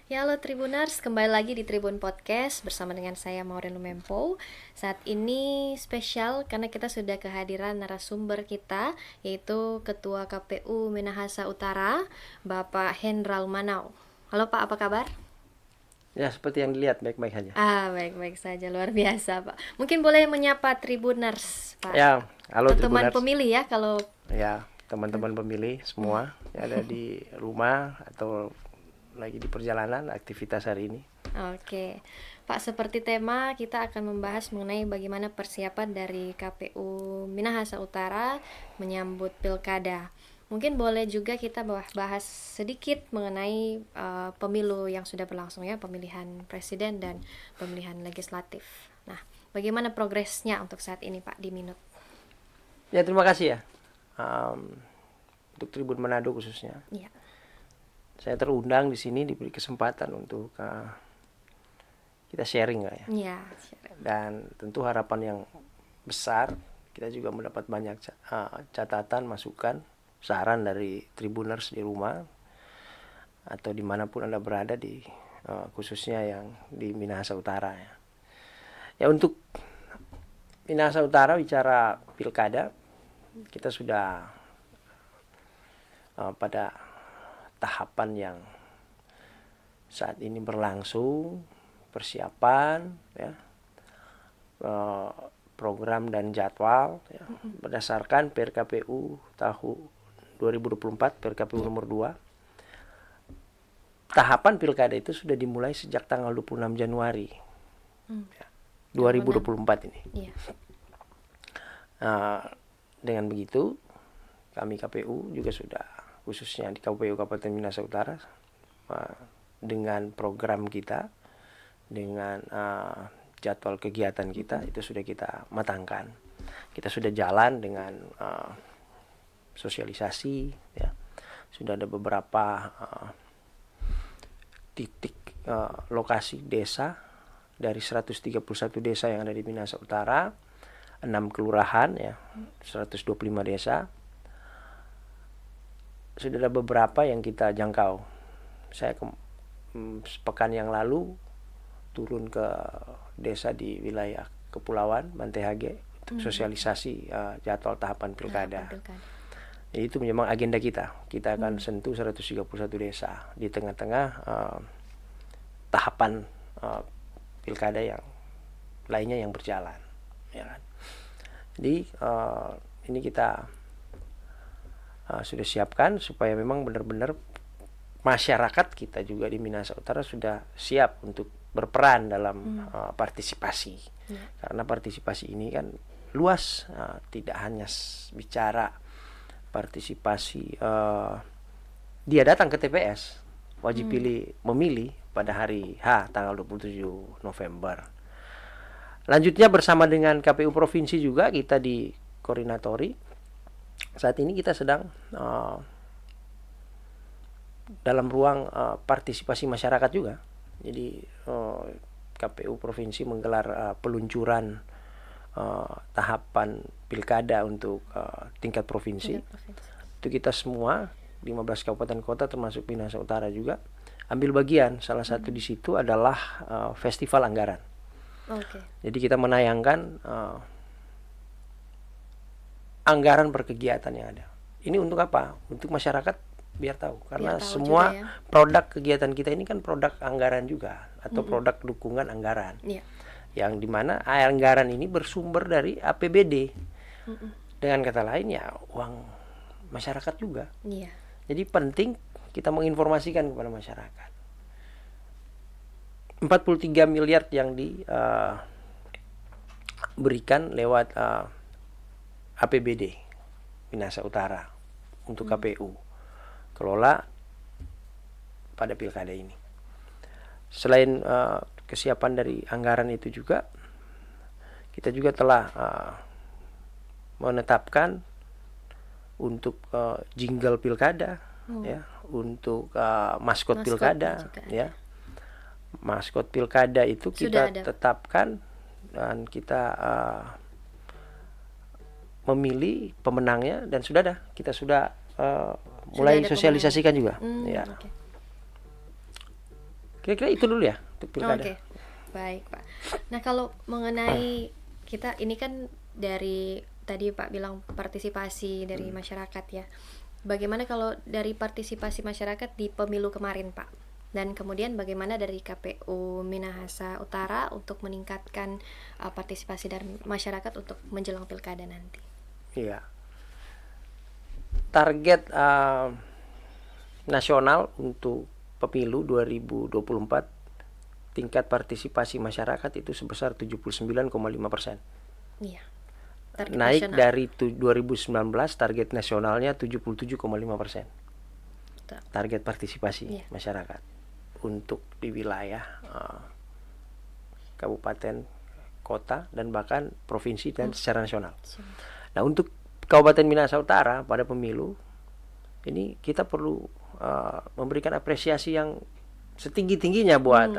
Ya, halo Tribuners, kembali lagi di Tribun Podcast bersama dengan saya Maureen Lumempo. Saat ini spesial karena kita sudah kehadiran narasumber kita, yaitu Ketua KPU Minahasa Utara, Bapak Hendra Lumanau. Halo Pak, apa kabar? Ya, seperti yang dilihat, baik-baik saja. Baik-baik saja, luar biasa Pak. Mungkin boleh menyapa Tribuners, Pak. Ya, halo Teman Tribuners. pemilih ya, kalau Ya, teman-teman pemilih semua yang ada di rumah atau lagi di perjalanan aktivitas hari ini. Oke, Pak, seperti tema kita akan membahas mengenai bagaimana persiapan dari KPU Minahasa Utara menyambut Pilkada. Mungkin boleh juga kita bahas sedikit mengenai pemilu yang sudah berlangsung ya, pemilihan presiden dan pemilihan legislatif. Nah, bagaimana progresnya untuk saat ini Pak di Minut? Ya, terima kasih ya. Untuk Tribun Manado khususnya. Ya. Saya terundang di sini, diberi kesempatan untuk kita sharing lah ya. Ya. Dan tentu harapan yang besar, kita juga mendapat banyak catatan, masukan, saran dari Tribuners di rumah atau dimanapun Anda berada di khususnya yang di Minahasa Utara ya. Ya, untuk Minahasa Utara bicara pilkada, kita sudah pada tahapan yang saat ini berlangsung, persiapan ya, program dan jadwal ya, berdasarkan PRKPU tahun 2024, PRKPU nomor 2. Tahapan pilkada itu sudah dimulai sejak tanggal 26 Januari ya, 2024 ini. Iya. Dengan begitu, kami KPU juga sudah, khususnya di KPU Kabupaten Minahasa Utara, dengan program kita, dengan jadwal kegiatan kita, itu sudah kita matangkan. Kita sudah jalan dengan sosialisasi ya. Sudah ada beberapa titik lokasi desa dari 131 desa yang ada di Minahasa Utara, 6 kelurahan ya, 125 desa. Sudah ada beberapa yang kita jangkau. Saya sepekan yang lalu turun ke desa di wilayah Kepulauan Bantehage untuk sosialisasi jadwal tahapan pilkada. Jadi itu memang agenda kita. Kita akan sentuh 131 desa di tengah-tengah tahapan pilkada yang lainnya yang berjalan. Ya kan? Jadi ini kita sudah siapkan supaya memang benar-benar masyarakat kita juga di Minahasa Utara sudah siap untuk berperan dalam partisipasi. Karena partisipasi ini kan luas, tidak hanya bicara partisipasi dia datang ke TPS, wajib memilih pada hari H tanggal 27 November. Lanjutnya bersama dengan KPU Provinsi juga kita di koordinatori. Saat ini kita sedang dalam ruang partisipasi masyarakat juga. Jadi KPU Provinsi menggelar peluncuran tahapan pilkada untuk tingkat provinsi. Itu kita semua 15 kabupaten kota termasuk Minahasa Utara juga ambil bagian. Salah satu di situ adalah festival anggaran. Jadi kita menayangkan anggaran berkegiatan yang ada. Ini untuk apa? Untuk masyarakat biar tahu, karena tahu semua ya. Produk kegiatan kita ini kan produk anggaran juga atau produk dukungan anggaran. Yang dimana anggaran ini bersumber dari APBD. Dengan kata lain ya uang masyarakat juga. Jadi penting kita menginformasikan kepada masyarakat. 43 miliar yang diberikan lewat APBD Minahasa Utara untuk KPU kelola pada pilkada ini. Selain kesiapan dari anggaran itu juga, kita juga telah menetapkan untuk jingle pilkada ya, untuk maskot pilkada ya. Maskot pilkada itu kita tetapkan dan kita memilih pemenangnya, dan sudah ada, kita sudah mulai sosialisasikan juga ya. Kira-kira itu dulu ya untuk pilkada. Oke, baik Pak. Nah kalau mengenai kita ini kan dari tadi Pak bilang partisipasi dari masyarakat ya. Bagaimana kalau dari partisipasi masyarakat di pemilu kemarin Pak? Dan kemudian bagaimana dari KPU Minahasa Utara untuk meningkatkan partisipasi dari masyarakat untuk menjelang pilkada nanti? Iya. Target nasional untuk pemilu 2024 tingkat partisipasi masyarakat itu sebesar 79,5%. Iya. Target Naik nasional. dari 2019 target nasionalnya 77,5%. Betul. Target partisipasi Iya. masyarakat untuk di wilayah kabupaten, kota, dan bahkan provinsi dan secara nasional. Nah, untuk Kabupaten Minahasa Utara pada pemilu ini kita perlu memberikan apresiasi yang setinggi-tingginya buat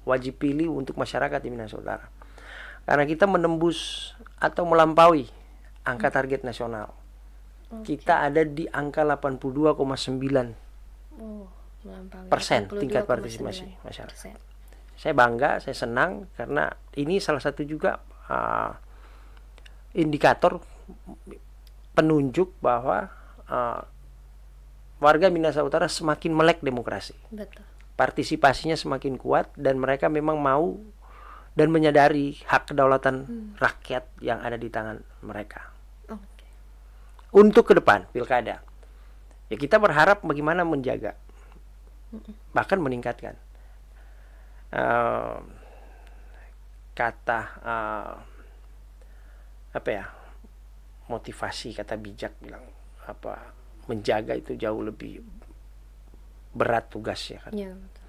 wajib pilih untuk masyarakat di Minahasa Utara. Karena kita menembus atau melampaui angka target nasional. Kita ada di angka 82,9% Melampaui tingkat 82,9%. partisipasi masyarakat. Saya bangga, saya senang karena ini salah satu juga indikator penunjuk bahwa warga Minahasa Utara semakin melek demokrasi. Betul. Partisipasinya semakin kuat dan mereka memang mau dan menyadari hak kedaulatan rakyat yang ada di tangan mereka. Oke. Untuk ke depan pilkada, ya kita berharap bagaimana menjaga, bahkan meningkatkan kata apa ya, motivasi, kata bijak bilang apa, menjaga itu jauh lebih berat tugasnya kan, Ya, betul.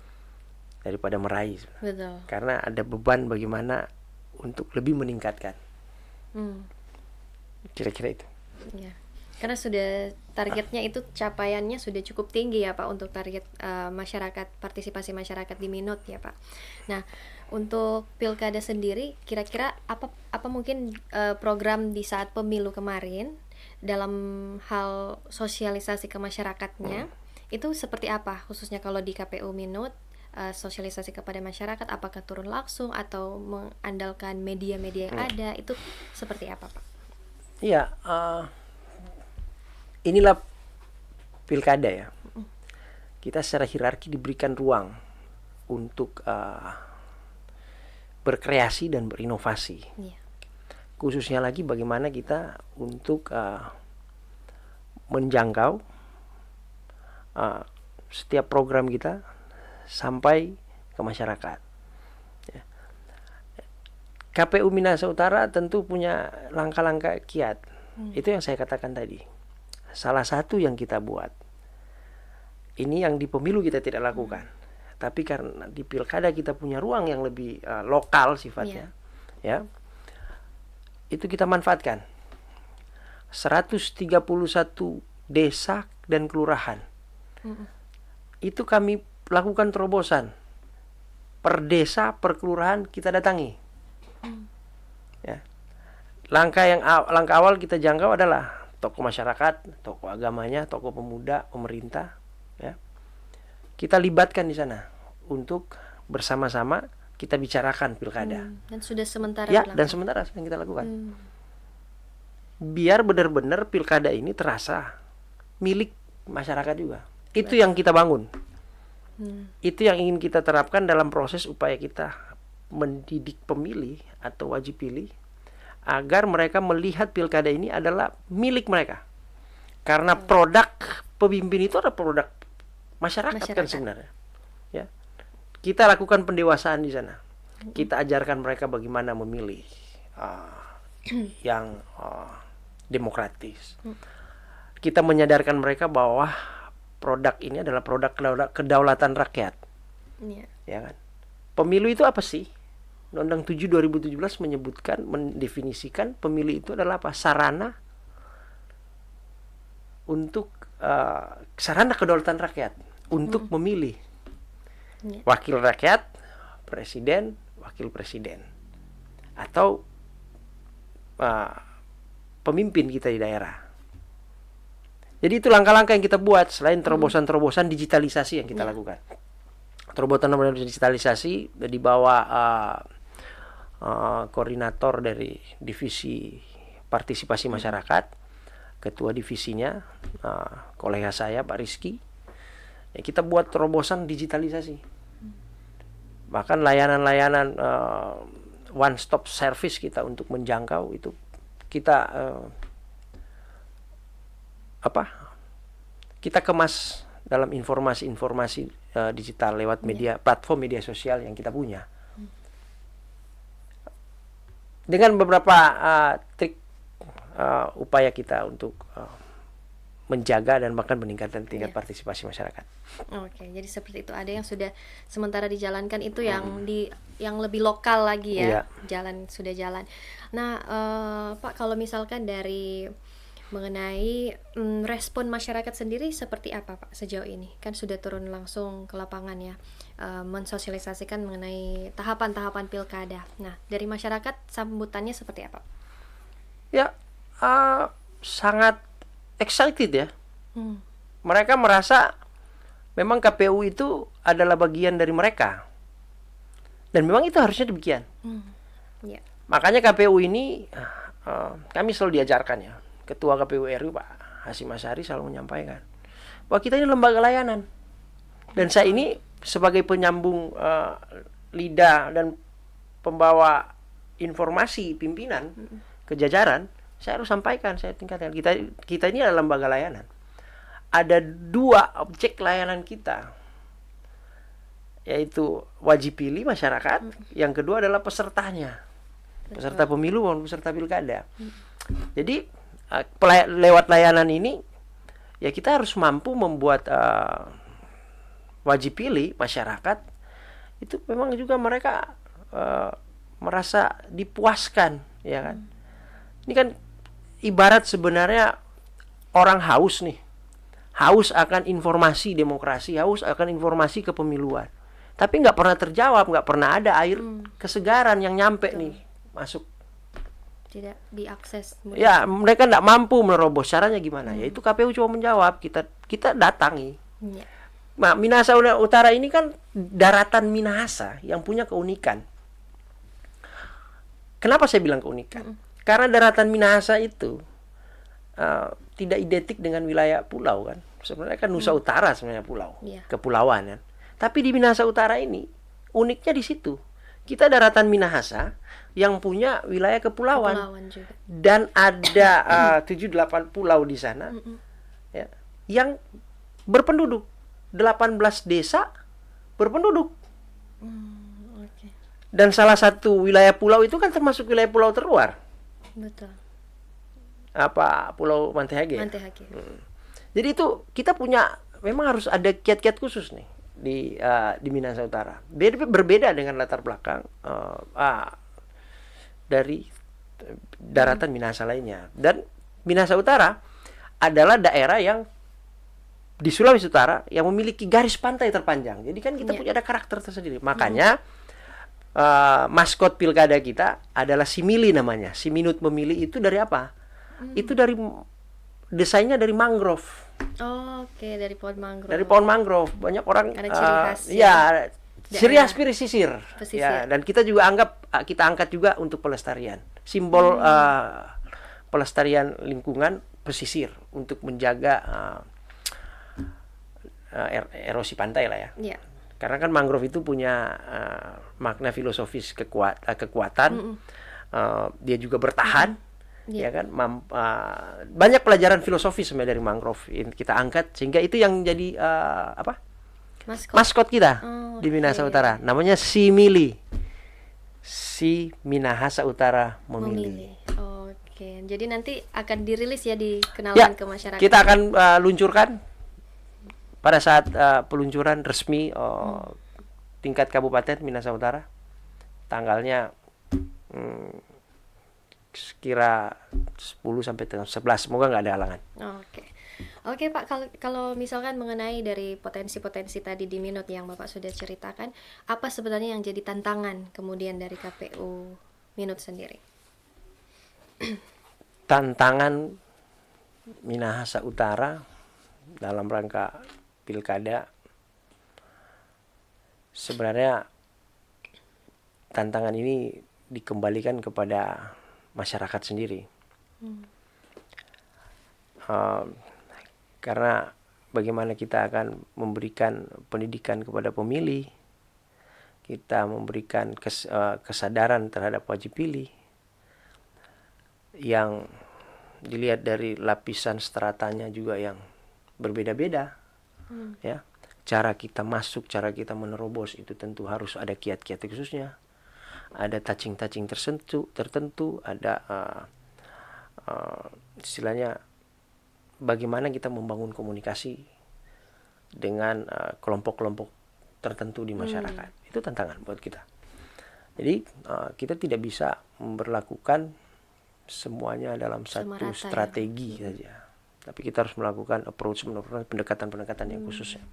daripada meraih. Betul. Karena ada beban bagaimana untuk lebih meningkatkan. Kira-kira itu. Ya. Karena sudah targetnya itu capaiannya sudah cukup tinggi ya Pak untuk target masyarakat, partisipasi masyarakat di Minot ya Pak. Nah, untuk pilkada sendiri kira-kira apa mungkin program di saat pemilu kemarin dalam hal sosialisasi ke masyarakatnya itu seperti apa, khususnya kalau di KPU Minot, sosialisasi kepada masyarakat apakah turun langsung atau mengandalkan media-media yang ada, itu seperti apa Pak? Iya, inilah pilkada ya. Kita secara hierarki diberikan ruang untuk berkreasi dan berinovasi. Iya. Khususnya lagi bagaimana kita untuk menjangkau setiap program kita sampai ke masyarakat. Ya. KPU Minahasa Utara tentu punya langkah-langkah kiat. Itu yang saya katakan tadi. Salah satu yang kita buat, ini yang di pemilu kita tidak lakukan, tapi karena di pilkada kita punya ruang yang lebih lokal sifatnya, ya, itu kita manfaatkan. 131 desa dan kelurahan, itu kami lakukan terobosan. Per desa, per kelurahan kita datangi. Ya. Langkah awal kita jangkau adalah tokoh masyarakat, tokoh agamanya, tokoh pemuda, pemerintah, ya. Kita libatkan di sana untuk bersama-sama kita bicarakan pilkada. Dan sudah sementara Ya, dilakukan. dan sementara sedang kita lakukan. Biar benar-benar pilkada ini terasa milik masyarakat juga. Itu yang kita bangun. Itu yang ingin kita terapkan dalam proses upaya kita mendidik pemilih atau wajib pilih agar mereka melihat pilkada ini adalah milik mereka. Karena produk pemimpin itu adalah produk masyarakat kan sebenarnya. Ya. Kita lakukan pendewasaan di sana. Kita ajarkan mereka bagaimana memilih yang demokratis. Kita menyadarkan mereka bahwa produk ini adalah produk kedaulatan rakyat. Ya kan? Pemilu itu apa sih? Undang-Undang 7 2017 menyebutkan, mendefinisikan pemilu itu adalah apa? Sarana untuk sarana kedaulatan rakyat untuk memilih wakil rakyat, presiden, wakil presiden, atau pemimpin kita di daerah. Jadi itu langkah-langkah yang kita buat selain terobosan-terobosan digitalisasi yang kita lakukan. terobosan digitalisasi di bawah koordinator dari divisi partisipasi masyarakat, ketua divisinya kolega saya Pak Rizky. Ya, kita buat terobosan digitalisasi. Bahkan layanan-layanan one stop service kita untuk menjangkau itu kita kita kemas dalam informasi-informasi digital lewat media platform media sosial yang kita punya. Dengan beberapa trik upaya kita untuk menjaga dan bahkan meningkatkan tingkat partisipasi masyarakat. Oke, jadi seperti itu. Ada yang sudah sementara dijalankan, itu yang lebih lokal lagi ya. Sudah jalan. Nah, Pak, kalau misalkan dari mengenai respon masyarakat sendiri seperti apa, Pak, sejauh ini? Kan sudah turun langsung ke lapangan ya, mensosialisasikan mengenai tahapan-tahapan pilkada. Nah, dari masyarakat sambutannya seperti apa? Ya, sangat excited ya. Mereka merasa memang KPU itu adalah bagian dari mereka. Dan memang itu harusnya demikian. Makanya KPU ini kami selalu diajarkan ya. Ketua KPU RI Pak Hasyim Asyari selalu menyampaikan bahwa kita ini lembaga layanan. Dan saya ini sebagai penyambung lidah dan pembawa informasi pimpinan ke jajaran, saya harus sampaikan, saya tingkatkan, kita ini adalah lembaga layanan. Ada 2 objek layanan kita, yaitu wajib pilih masyarakat, yang kedua adalah pesertanya, peserta pemilu maupun peserta pilkada. Jadi lewat layanan ini ya kita harus mampu membuat wajib pilih masyarakat itu memang juga mereka merasa dipuaskan, ya kan. Ini kan ibarat sebenarnya orang haus nih, haus akan informasi demokrasi, haus akan informasi kepemiluan, tapi nggak pernah terjawab, nggak pernah ada air kesegaran yang nyampe nih masuk, tidak diakses. Ya, mereka nggak mampu menerobos. Caranya gimana? Yaitu KPU cuma menjawab, kita datangi. Nah, Minahasa Utara ini kan daratan Minahasa yang punya keunikan. Kenapa saya bilang keunikan? Karena daratan Minahasa itu tidak identik dengan wilayah pulau kan. Sebenarnya kan Nusa Utara sebenarnya pulau, kepulauan kan. Tapi di Minahasa Utara ini uniknya di situ. Kita daratan Minahasa yang punya wilayah kepulauan juga. Dan ada 7-8 pulau di sana ya, yang berpenduduk, 18 desa berpenduduk. Dan salah satu wilayah pulau itu kan termasuk wilayah pulau terluar. Betul. Pulau Mantehage. Jadi itu kita punya, memang harus ada kiat-kiat khusus nih di Minahasa Utara. Berbeda dengan latar belakang dari daratan Minahasa lainnya. Dan Minahasa Utara adalah daerah yang di Sulawesi Utara yang memiliki garis pantai terpanjang. Jadi kan kita punya ada karakter tersendiri. Makanya maskot pilkada kita adalah simili namanya. Siminut memilih itu dari apa? Itu dari desainnya dari mangrove. Oke, dari pohon mangrove. Dari pohon mangrove. Banyak orang ada ciri khas. ciri khas pesisir. Ya, dan kita juga kita angkat juga untuk pelestarian. Simbol pelestarian lingkungan pesisir untuk menjaga erosi pantai lah ya. Karena kan mangrove itu punya makna filosofis kekuatan. Dia juga bertahan. Ya kan, banyak pelajaran filosofis sebenarnya dari mangrove kita angkat, sehingga itu yang jadi maskot kita di Minahasa Utara. Namanya Simili, si Minahasa Utara memilih. Oke, jadi nanti akan dirilis ya, dikenalkan ke masyarakat. Kita akan luncurkan pada saat peluncuran resmi tingkat kabupaten Minahasa Utara, tanggalnya sekira 10 sampai 11, semoga nggak ada halangan. Oke Pak, kalau misalkan mengenai dari potensi-potensi tadi di Minut yang Bapak sudah ceritakan, apa sebenarnya yang jadi tantangan kemudian dari KPU Minut sendiri? Tantangan Minahasa Utara dalam rangka pilkada sebenarnya tantangan ini dikembalikan kepada masyarakat sendiri. Karena bagaimana kita akan memberikan pendidikan kepada pemilih, kita memberikan kesadaran terhadap wajib pilih yang dilihat dari lapisan stratanya juga yang berbeda-beda. Ya, cara kita masuk, cara kita menerobos itu tentu harus ada kiat-kiat khususnya, ada touching-touching tertentu, ada istilahnya bagaimana kita membangun komunikasi dengan kelompok-kelompok tertentu di masyarakat. Itu tantangan buat kita. Jadi kita tidak bisa memperlakukan semuanya dalam satu strategi saja, tapi kita harus melakukan approach, menurut pendekatan-pendekatan yang khusus ya.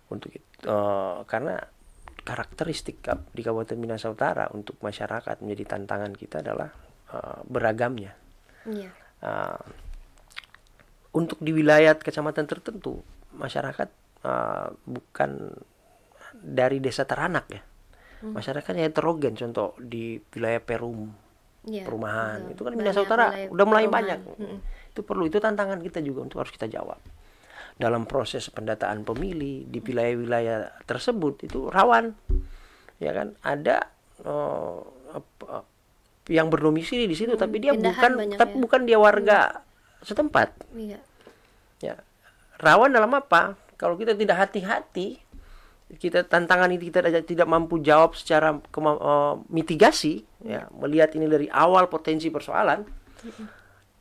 Untuk karena karakteristik di Kabupaten Minahasa Utara untuk masyarakat menjadi tantangan kita adalah beragamnya. Untuk di wilayah kecamatan tertentu masyarakat bukan dari desa teranak ya, masyarakatnya heterogen. Contoh di wilayah Perum, perumahan itu kan Minahasa Utara udah mulai banyak. Itu perlu, itu tantangan kita juga untuk harus kita jawab dalam proses pendataan pemilih di wilayah-wilayah tersebut. Itu rawan ya kan, ada yang berdomisili di situ tapi dia bukan dia warga setempat. Ya, rawan dalam apa? Kalau kita tidak hati-hati, kita tantangan ini kita tidak mampu jawab secara mitigasi, ya, melihat ini dari awal potensi persoalan,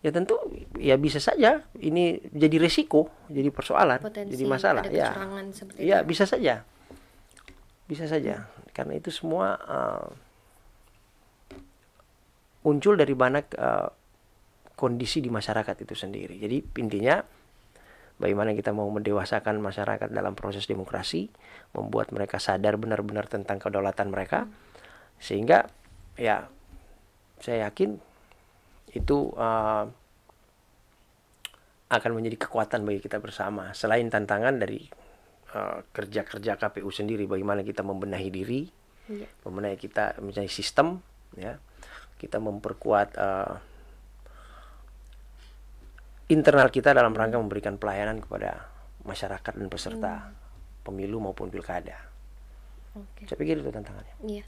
ya tentu ya bisa saja ini jadi resiko, jadi persoalan, potensi jadi masalah. Ya, bisa saja, karena itu semua muncul dari mana kondisi di masyarakat itu sendiri. Jadi intinya bagaimana kita mau mendewasakan masyarakat dalam proses demokrasi, membuat mereka sadar benar-benar tentang kedaulatan mereka, sehingga ya saya yakin itu akan menjadi kekuatan bagi kita bersama. Selain tantangan dari kerja-kerja KPU sendiri, bagaimana kita membenahi diri, membenahi kita menjadi sistem, ya, kita memperkuat internal kita dalam rangka memberikan pelayanan kepada masyarakat dan peserta pemilu maupun pilkada. Saya pikir itu tantangannya. Iya.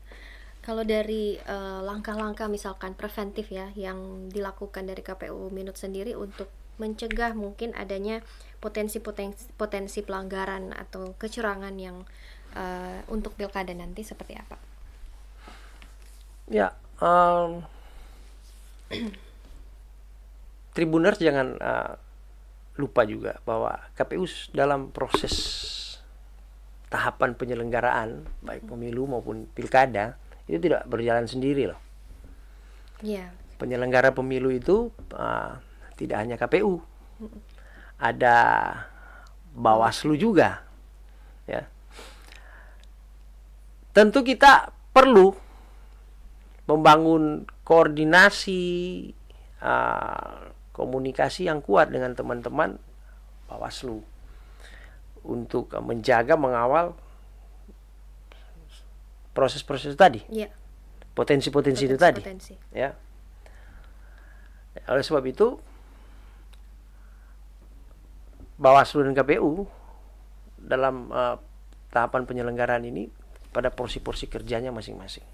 Kalau dari langkah-langkah misalkan preventif ya yang dilakukan dari KPU Minut sendiri untuk mencegah mungkin adanya potensi pelanggaran atau kecurangan yang untuk pilkada nanti seperti apa? Ya, Tribuners jangan lupa juga bahwa KPU dalam proses tahapan penyelenggaraan baik pemilu maupun pilkada itu tidak berjalan sendiri loh. Penyelenggara pemilu itu tidak hanya KPU, ada Bawaslu juga, ya. Tentu kita perlu membangun koordinasi, komunikasi yang kuat dengan teman-teman Bawaslu untuk menjaga, mengawal proses-proses tadi, potensi-potensi itu tadi, ya. Oleh sebab itu Bawaslu dan KPU dalam tahapan penyelenggaraan ini pada porsi-porsi kerjanya masing-masing.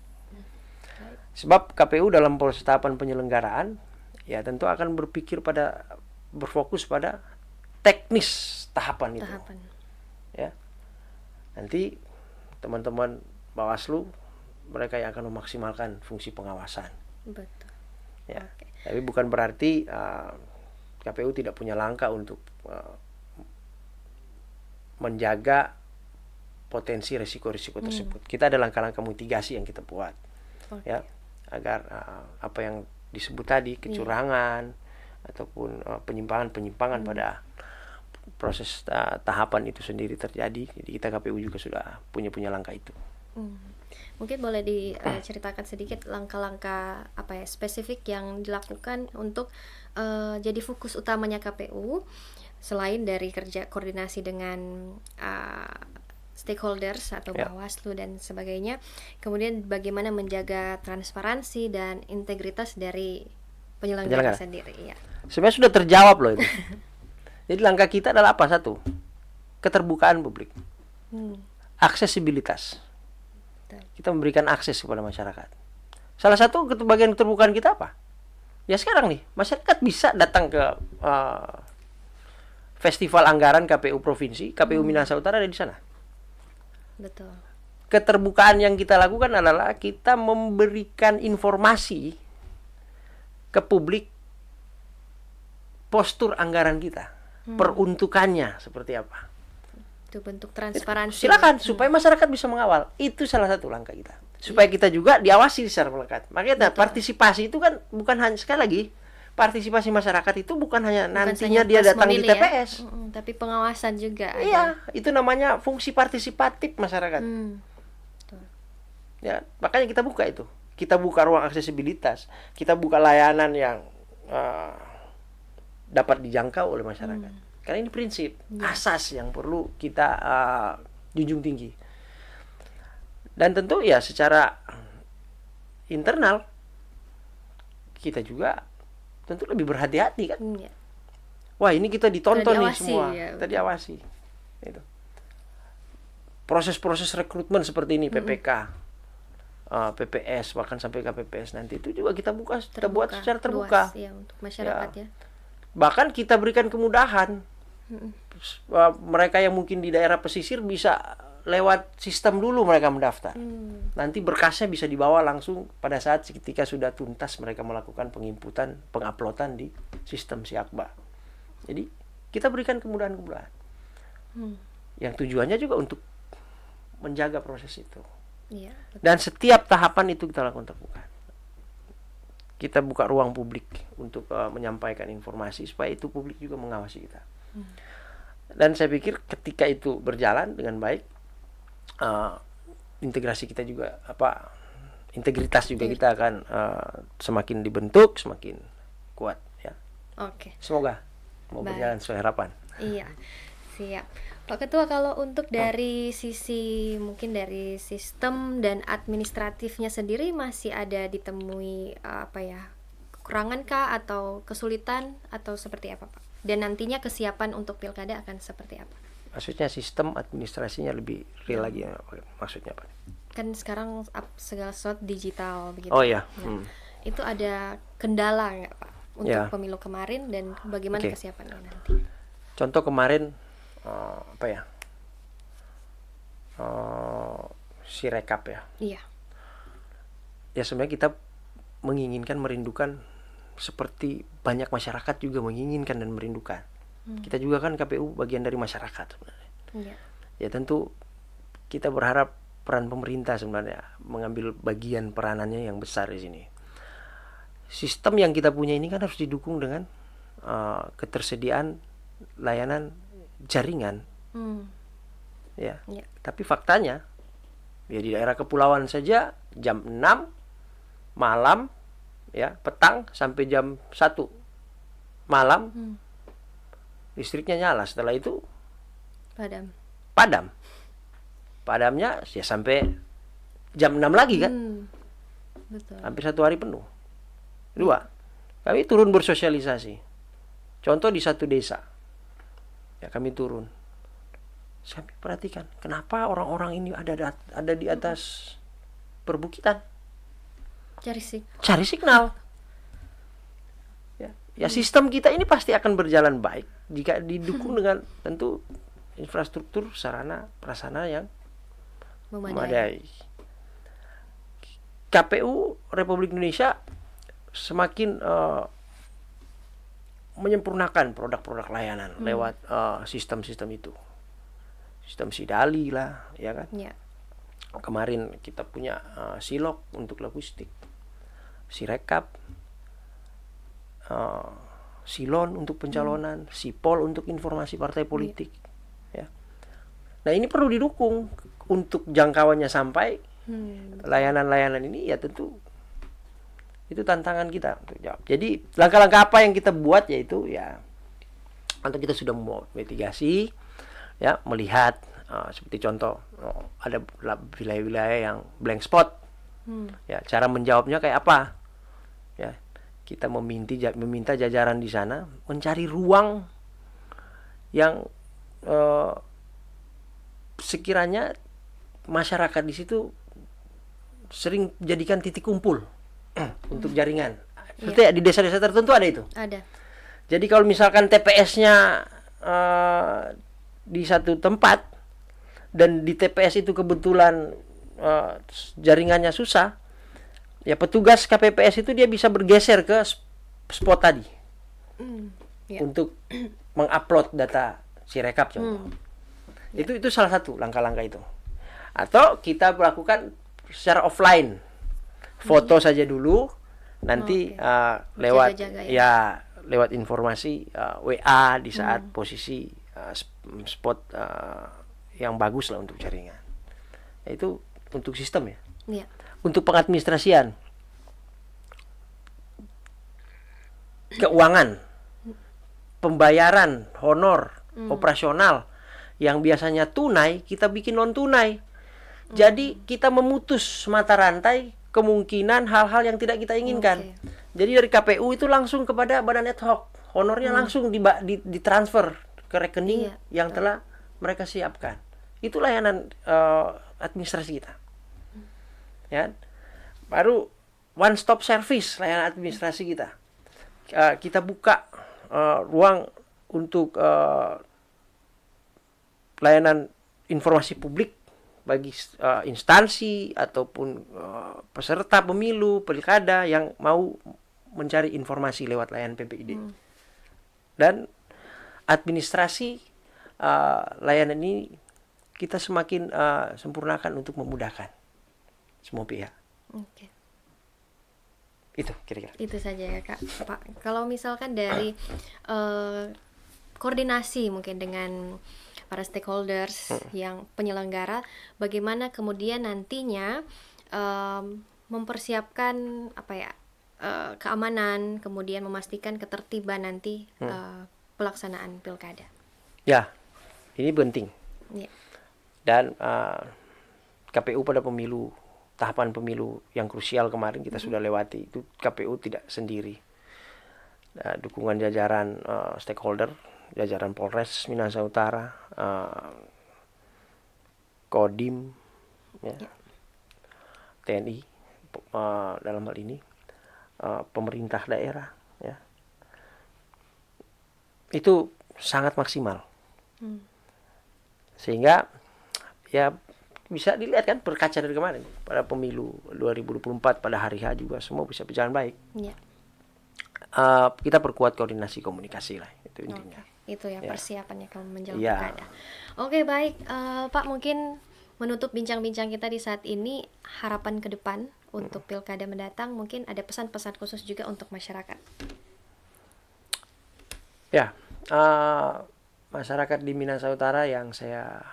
Sebab KPU dalam proses tahapan penyelenggaraan ya tentu akan berfokus pada teknis tahapan itu. Ya. Nanti teman-teman Bawaslu mereka yang akan memaksimalkan fungsi pengawasan. Betul. Ya. Tapi bukan berarti KPU tidak punya langkah untuk menjaga potensi risiko-risiko tersebut. Kita ada langkah-langkah mitigasi yang kita buat, ya, agar apa yang disebut tadi kecurangan ataupun penyimpangan pada proses tahapan itu sendiri terjadi. Jadi kita KPU juga sudah punya langkah itu. Mungkin boleh diceritakan sedikit langkah-langkah apa ya spesifik yang dilakukan untuk jadi fokus utamanya KPU selain dari kerja koordinasi dengan stakeholders atau Ya. Bawaslu dan sebagainya. Kemudian bagaimana menjaga transparansi dan integritas dari penyelenggara Penyelenggara. sendiri. Ya. Sebenarnya sudah terjawab loh itu. Jadi langkah kita adalah apa? Satu, keterbukaan publik, aksesibilitas. Betul. Kita memberikan akses kepada masyarakat. Salah satu bagian keterbukaan kita apa? Ya sekarang nih, masyarakat bisa datang ke festival anggaran KPU provinsi, KPU Minahasa Utara ada di sana. Betul. Keterbukaan yang kita lakukan adalah kita memberikan informasi ke publik postur anggaran kita, peruntukannya seperti apa. Itu bentuk transparansi. Silakan supaya masyarakat bisa mengawal. Itu salah satu langkah kita. Supaya kita juga diawasi secara melekat. Makanya partisipasi itu kan bukan hanya, sekali lagi, partisipasi masyarakat itu bukan hanya Bukan nantinya saja dia pas datang di memilih ya. TPS. Tapi pengawasan juga ada. Iya, itu namanya fungsi partisipatif masyarakat. Betul. Ya, makanya kita buka itu. Kita buka ruang aksesibilitas. Kita buka layanan yang dapat dijangkau oleh masyarakat. Karena ini prinsip asas yang perlu kita junjung tinggi. Dan tentu ya secara internal kita juga tentu lebih berhati-hati kan. Ya. Wah, ini kita ditonton nih diawasi, semua. ya. Kita diawasi. Itu. Proses-proses rekrutmen seperti ini, PPK, PPS, bahkan sampai KPPS nanti itu juga kita buka, kita buat secara terbuka. Luas, ya, untuk masyarakat ya. Bahkan kita berikan kemudahan. Mereka yang mungkin di daerah pesisir bisa lewat sistem dulu mereka mendaftar. Nanti berkasnya bisa dibawa langsung pada saat ketika sudah tuntas mereka melakukan penginputan, penguploadan di sistem Siakba. Jadi kita berikan kemudahan-kemudahan. Yang tujuannya juga untuk menjaga proses itu. Iya, betul. Dan setiap tahapan itu kita lakukan terbuka. Kita buka ruang publik untuk menyampaikan informasi supaya itu publik juga mengawasi kita. Dan saya pikir ketika itu berjalan dengan baik, integrasi kita juga integritas juga kita akan semakin dibentuk, semakin kuat ya. Oke. Semoga mau Baik. berjalan sesuai harapan. Iya, siap. Pak Ketua, kalau untuk dari sisi mungkin dari sistem dan administratifnya sendiri masih ada ditemui kekurangan kah atau kesulitan atau seperti apa, Pak? Dan nantinya kesiapan untuk pilkada akan seperti apa? Maksudnya sistem administrasinya lebih real lagi ya, maksudnya apa? Kan sekarang segala sesuatu digital begitu. Oh iya. Nah, itu ada kendala nggak, Pak, untuk Ya. pemilu kemarin dan bagaimana Oke. kesiapannya nanti? Contoh kemarin Sirekap ya. Iya. Ya sebenarnya kita menginginkan, merindukan seperti banyak masyarakat juga menginginkan dan merindukan. Kita juga kan KPU bagian dari masyarakat sebenarnya. Iya. Ya tentu kita berharap peran pemerintah sebenarnya mengambil bagian peranannya yang besar di sini. Sistem yang kita punya ini kan harus didukung dengan ketersediaan layanan jaringan. Ya. Iya. Tapi faktanya ya di daerah kepulauan saja jam 6 malam ya, petang sampai jam 1 malam listriknya nyala. Setelah itu padam. Padamnya ya sampai jam 6 lagi kan. Betul. Hampir 1 hari penuh. 2. Kami turun bersosialisasi. Contoh di satu desa. Ya kami turun. Kami perhatikan, kenapa orang-orang ini ada di atas perbukitan? Cari signal. Ya sistem kita ini pasti akan berjalan baik jika didukung dengan tentu infrastruktur sarana prasarana yang memadai. KPU Republik Indonesia semakin menyempurnakan produk-produk layanan lewat sistem-sistem itu. Sistem Sidali lah, ya kan? Ya. Kemarin kita punya Silok untuk logistik, Sirekap, Silon untuk pencalonan, Sipol untuk informasi partai politik. Ya. Nah ini perlu didukung untuk jangkauannya sampai layanan-layanan ini ya tentu itu tantangan kita untuk jawab. Jadi langkah-langkah apa yang kita buat yaitu ya untuk kita sudah membuat mitigasi, ya melihat seperti contoh, ada wilayah-wilayah yang blank spot. Ya, cara menjawabnya kayak apa? Ya, kita meminta jajaran di sana mencari ruang yang sekiranya masyarakat di situ sering jadikan titik kumpul untuk jaringan. Seperti di desa-desa tertentu ada itu. Ada. Jadi kalau misalkan TPS-nya di satu tempat dan di TPS itu kebetulan jaringannya susah, ya petugas KPPS itu dia bisa bergeser ke spot tadi untuk mengupload data Sirekap contoh. Itu salah satu langkah-langkah itu. Atau kita melakukan secara offline, foto saja dulu, nanti lewat lewat informasi WA di saat posisi spot yang bagus lah untuk jaringan. Itu untuk sistem ya. Untuk pengadministrasian, keuangan, pembayaran honor operasional yang biasanya tunai kita bikin non tunai. Jadi kita memutus mata rantai kemungkinan hal-hal yang tidak kita inginkan. Jadi dari KPU itu langsung kepada badan ad hoc, honornya langsung ditransfer ke rekening yang telah mereka siapkan. Itu layanan administrasi kita. Ya, baru one stop service layanan administrasi kita. Kita buka ruang untuk layanan informasi publik bagi instansi ataupun peserta pemilu, pilkada yang mau mencari informasi lewat layanan PPID. Dan administrasi layanan ini kita semakin sempurnakan untuk memudahkan semua pihak. Itu kira-kira. Itu saja ya Kak. Pak, kalau misalkan dari koordinasi mungkin dengan para stakeholders yang penyelenggara, bagaimana kemudian nantinya mempersiapkan keamanan, kemudian memastikan ketertiban nanti pelaksanaan pilkada. Ya, ini penting. Dan KPU pada tahapan pemilu yang krusial kemarin kita sudah lewati, itu KPU tidak sendiri. Dukungan jajaran stakeholder, jajaran Polres Minahasa Utara, Kodim, TNI dalam hal ini, pemerintah daerah, ya, itu sangat maksimal. Sehingga ya bisa dilihat kan, berkaca dari kemarin pada pemilu 2024 pada hari H juga semua bisa berjalan baik. Kita perkuat koordinasi komunikasi lah, itu intinya. Itu ya persiapannya kalau menjelang pilkada. Oke, baik Pak, mungkin menutup bincang-bincang kita di saat ini, harapan ke depan untuk pilkada mendatang, mungkin ada pesan-pesan khusus juga untuk masyarakat. Ya, masyarakat di Minahasa Utara yang saya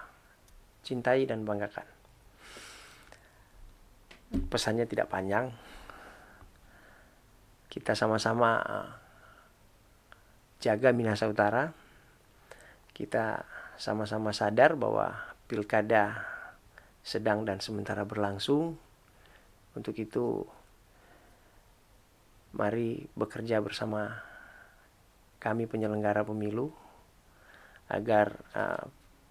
cintai dan banggakan. Pesannya tidak panjang. Kita sama-sama jaga Minahasa Utara. Kita sama-sama sadar bahwa pilkada sedang dan sementara berlangsung. Untuk itu, mari bekerja bersama kami penyelenggara pemilu agar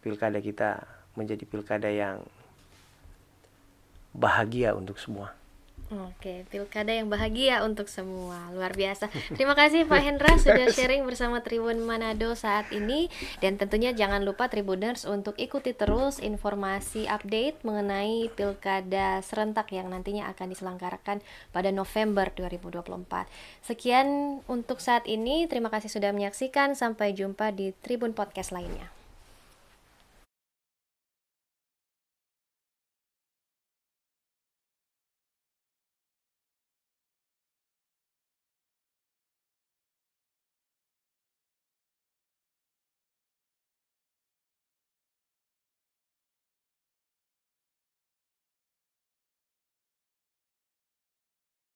pilkada kita menjadi pilkada yang bahagia untuk semua. Oke, pilkada yang bahagia untuk semua. Luar biasa. Terima kasih Pak Hendra sudah sharing bersama Tribun Manado saat ini. Dan tentunya jangan lupa Tribuners untuk ikuti terus informasi update mengenai pilkada serentak yang nantinya akan diselenggarakan pada November 2024. Sekian untuk saat ini. Terima kasih sudah menyaksikan. Sampai jumpa di Tribun Podcast lainnya.